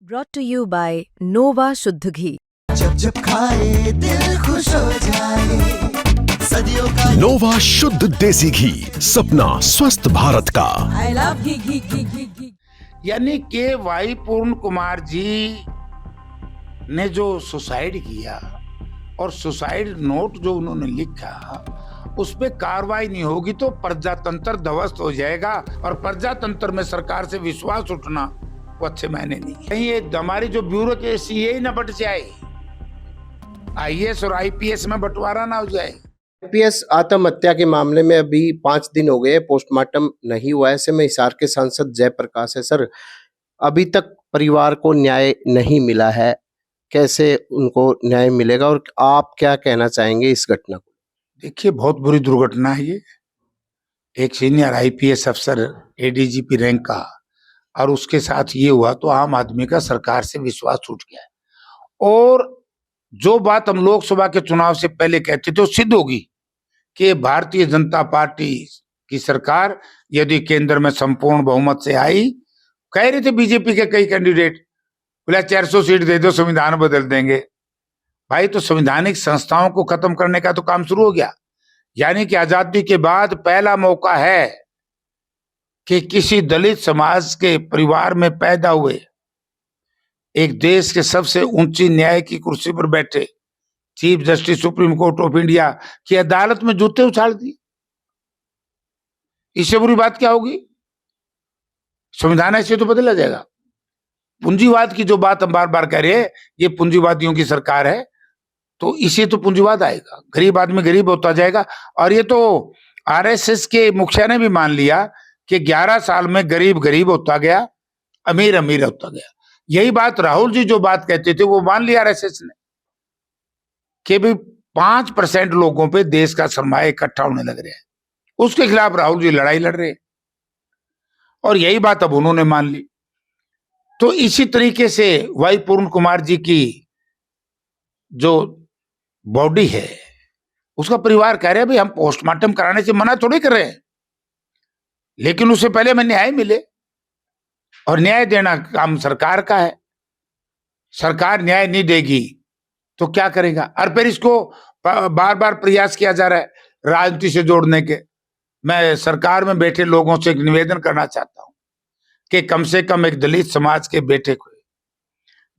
Brought to you by Nova शुद्ध घी। जब जब खाए दिल खुश हो जाए, सदियों का नोवा शुद्ध देसी घी, सपना स्वस्थ भारत का। I love घी। यानी के वाई पूर्ण कुमार जी ने जो सुसाइड किया और सुसाइड नोट जो उन्होंने लिखा उस पे कार्रवाई नहीं होगी तो प्रजातंत्र ध्वस्त हो जाएगा और प्रजातंत्र में सरकार से विश्वास उठना वो अच्छे मायने नहीं। कहीं ये हमारी जो ब्यूरोक्रेसी यही न बट जाए, आईएएस और आईपीएस में बंटवारा ना हो जाए। आईपीएस आत्महत्या के मामले में अभी 5 दिन हो गए, पोस्टमार्टम नहीं हुआ है। ऐसे में हिसार के सांसद जयप्रकाश है सर, अभी तक परिवार को न्याय नहीं मिला है, कैसे उनको न्याय मिलेगा और आप क्या कहना चाहेंगे इस घटना को? देखिए, बहुत बुरी दुर्घटना है ये। एक सीनियर आईपीएस अफसर एडीजीपी रैंक का और उसके साथ ये हुआ तो आम आदमी का सरकार से विश्वास उठ गया है। और जो बात हम लोकसभा के चुनाव से पहले कहते थे वो सिद्ध होगी कि भारतीय जनता पार्टी की सरकार यदि केंद्र में संपूर्ण बहुमत से आई, कह रहे थे बीजेपी के कई कैंडिडेट, बोला 400 सीट दे दो संविधान बदल देंगे। भाई, तो संवैधानिक संस्थाओं को खत्म करने का तो काम शुरू हो गया। यानी कि आजादी के बाद पहला मौका है कि किसी दलित समाज के परिवार में पैदा हुए एक देश के सबसे ऊंची न्याय की कुर्सी पर बैठे chief justice supreme court of India की अदालत में जूते उछाल दिए। इससे बुरी बात क्या होगी? संविधान ऐसे तो बदला जाएगा। पूंजीवाद की जो बात हम बार बार कह रहे हैं, ये पूंजीवादियों की सरकार है, तो इसे तो पूंजीवाद आएगा, गरीब आदमी गरीब होता जाएगा। और ये तो आरएसएस के मुखिया ने भी मान लिया कि 11 साल में गरीब गरीब होता गया, अमीर अमीर होता गया। यही बात राहुल जी जो बात कहते थे वो मान लिया आरएसएस ने कि भी 5% लोगों पे देश का सरमाया इकट्ठा होने लग रहा है, उसके खिलाफ राहुल जी लड़ाई लड़ रहे हैं और यही बात अब उन्होंने मान ली। तो इसी तरीके से वाई पूर्ण कुमार जी की जो बॉडी है उसका परिवार कह रहे हैं भाई हम पोस्टमार्टम कराने से मना थोड़ी कर रहे हैं, लेकिन उससे पहले हमें न्याय मिले और न्याय देना काम सरकार का है। सरकार न्याय नहीं देगी तो क्या करेगा? और फिर इसको बार बार प्रयास किया जा रहा है राजनीति से जोड़ने के। मैं सरकार में बैठे लोगों से एक निवेदन करना चाहता हूं कि कम से कम एक दलित समाज के बेटे को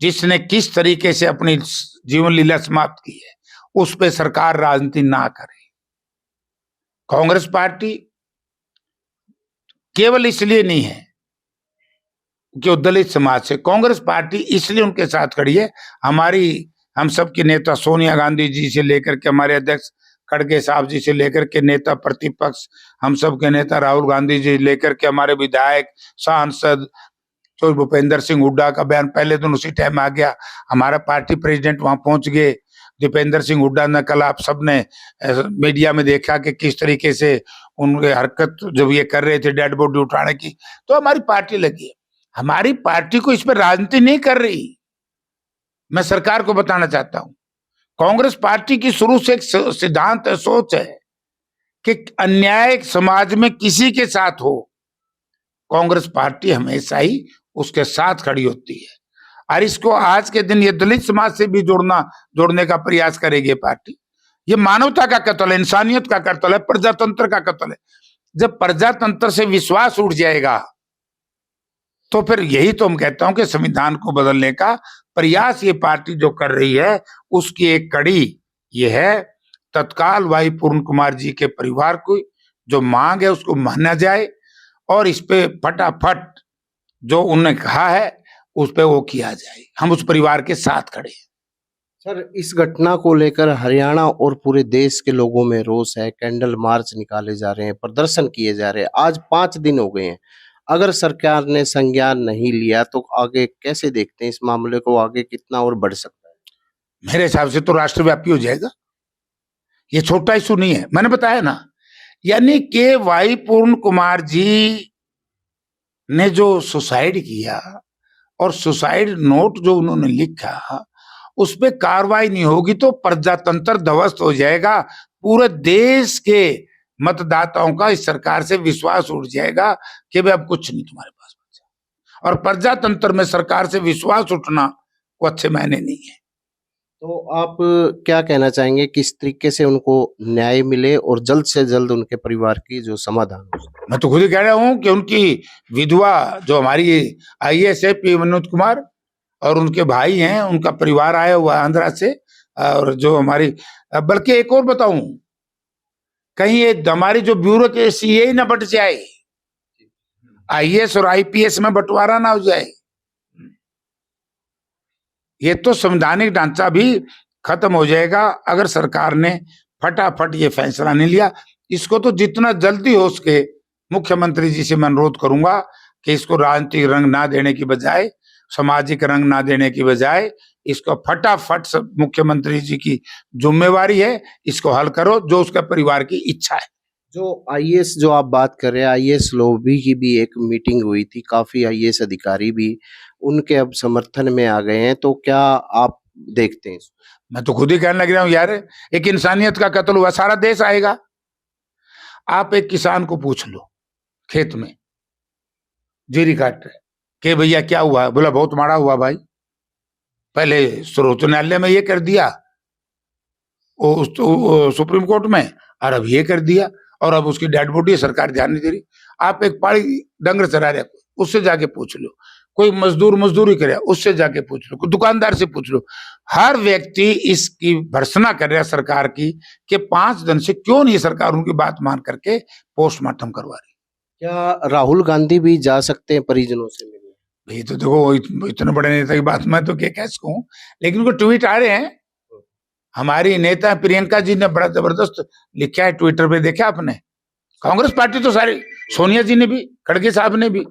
जिसने किस तरीके से अपनी जीवन लीला समाप्त की है उस पे सरकार राजनीति ना करे। कांग्रेस पार्टी केवल इसलिए नहीं है कि वो दलित समाज से, कांग्रेस पार्टी इसलिए उनके साथ खड़ी है। हम सबके नेता सोनिया गांधी जी से लेकर के हमारे अध्यक्ष खड़गे साहब जी से लेकर के नेता प्रतिपक्ष हम सब के नेता राहुल गांधी जी लेकर के हमारे विधायक सांसद जो भूपेंद्र सिंह हुड्डा का बयान पहले दिन उसी टाइम आ गया, हमारा पार्टी प्रेसिडेंट वहां पहुंच गए। दीपेंद्र सिंह हुड्डा ने कल आप सबने मीडिया में देखा कि किस तरीके से उनके हरकत जब ये कर रहे थे डेड बॉडी उठाने की, तो हमारी पार्टी लगी है। हमारी पार्टी को इस पर राजनीति नहीं कर रही। मैं सरकार को बताना चाहता हूं, कांग्रेस पार्टी की शुरू से एक सिद्धांत है, सोच है कि अन्याय समाज में किसी के साथ हो, कांग्रेस पार्टी हमेशा ही उसके साथ खड़ी होती है। और इसको आज के दिन ये दलित समाज से भी जोड़ने का प्रयास करेगी पार्टी। ये मानवता का कत्ल है, इंसानियत का कत्ल है, प्रजातंत्र का कत्ल है। जब प्रजातंत्र से विश्वास उठ जाएगा तो फिर यही तो हम कहता हूं कि संविधान को बदलने का प्रयास ये पार्टी जो कर रही है उसकी एक कड़ी ये है, तत्काल वाई पूर्ण कुमार जी के परिवार को जो मांग है उसको माना जाए और इस पे फटाफट जो उन्होंने कहा है उस पे वो किया जाए। हम उस परिवार के साथ खड़े हैं। सर, इस घटना को लेकर हरियाणा और पूरे देश के लोगों में रोष है, कैंडल मार्च निकाले जा रहे हैं, प्रदर्शन किए जा रहे हैं। आज 5 दिन हो गए हैं। अगर सरकार ने संज्ञान नहीं लिया तो आगे कैसे देखते हैं इस मामले को, आगे कितना और बढ़ सकता है? मेरे हिसाब से तो राष्ट्रव्यापी हो जाएगा। ये छोटा इशू नहीं है, मैंने बताया ना। यानी कि वाई पूर्ण कुमार जी ने जो सुसाइड किया और सुसाइड नोट जो उन्होंने लिखा उस पे कार्रवाई नहीं होगी तो प्रजातंत्र ध्वस्त हो जाएगा। पूरे देश के मतदाताओं का इस सरकार से विश्वास उठ जाएगा कि भाई अब कुछ नहीं तुम्हारे पास बचा। और प्रजातंत्र में सरकार से विश्वास उठना को अच्छे मायने नहीं है। तो आप क्या कहना चाहेंगे किस तरीके से उनको न्याय मिले और जल्द से जल्द उनके परिवार की जो समाधान हो सके? मैं तो खुद ही कह रहा हूं कि उनकी विधवा जो हमारी आईएएस है पी मनोज कुमार और उनके भाई हैं, उनका परिवार आया हुआ है आंध्रा से, और जो हमारी, बल्कि एक और बताऊं, कहीं ये हमारी जो ब्यूरोक्रेसी यही ना बट जाए, आईएएस और आईपीएस में बंटवारा ना हो जाए। ये तो संवैधानिक ढांचा भी खत्म हो जाएगा अगर सरकार ने फटाफट ये फैसला नहीं लिया। इसको तो जितना जल्दी हो सके मुख्यमंत्री जी से मैं अनुरोध करूंगा कि इसको राजनीतिक रंग ना देने की बजाय, सामाजिक रंग ना देने की बजाय, इसको फटाफट मुख्यमंत्री जी की जिम्मेवारी है, इसको हल करो, जो उसका परिवार की इच्छा है। जो आईएएस जो आप बात कर रहे हैं, आईएएस लॉबी की भी एक मीटिंग हुई थी, काफी आईएएस अधिकारी भी उनके अब समर्थन में आ गए हैं, तो क्या आप देखते हैं? मैं तो खुद ही कहने लग रहा हूं यार, एक इंसानियत का कत्ल हुआ, सारा देश आएगा। आप एक किसान को पूछ लो खेत में जीरी काट रहे कि भैया क्या हुआ, बोला बहुत माड़ा हुआ भाई, पहले सर्वोच्च न्यायालय में ये कर दिया, सुप्रीम कोर्ट में, और अब ये कर दिया, और अब उसकी डेड बॉडी सरकार ध्यान नहीं दे रही। आप एक पाड़ी डंगर चरा रहे, उससे जाके पूछ लो, कोई मजदूर मजदूरी करे उससे जाके पूछ लो, कोई दुकानदार से पूछ लो। हर व्यक्ति इसकी भर्त्सना कर रहा है सरकार की कि 5 दिन से क्यों नहीं सरकार उनकी बात मान करके पोस्टमार्टम करवा रही। क्या राहुल गांधी भी जा सकते हैं परिजनों से मिलने? भाई तो देखो, इतने बड़े नेता की बात मैं तो क्या कह सकूं, लेकिन उनको ट्वीट आ रहे हैं। हमारी नेता प्रियंका जी ने बड़ा जबरदस्त लिखा है ट्विटर पे, देखा आपने? कांग्रेस पार्टी तो सारी, सोनिया जी ने भी, खड़गे साहब ने भी,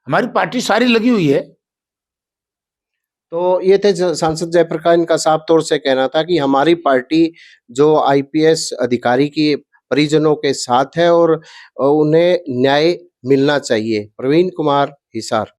हमारी पार्टी सारी लगी हुई है। तो ये थे सांसद जयप्रकाश, इनका साफ तौर से कहना था कि हमारी पार्टी जो आईपीएस अधिकारी की परिजनों के साथ है और उन्हें न्याय मिलना चाहिए। प्रवीण कुमार, हिसार।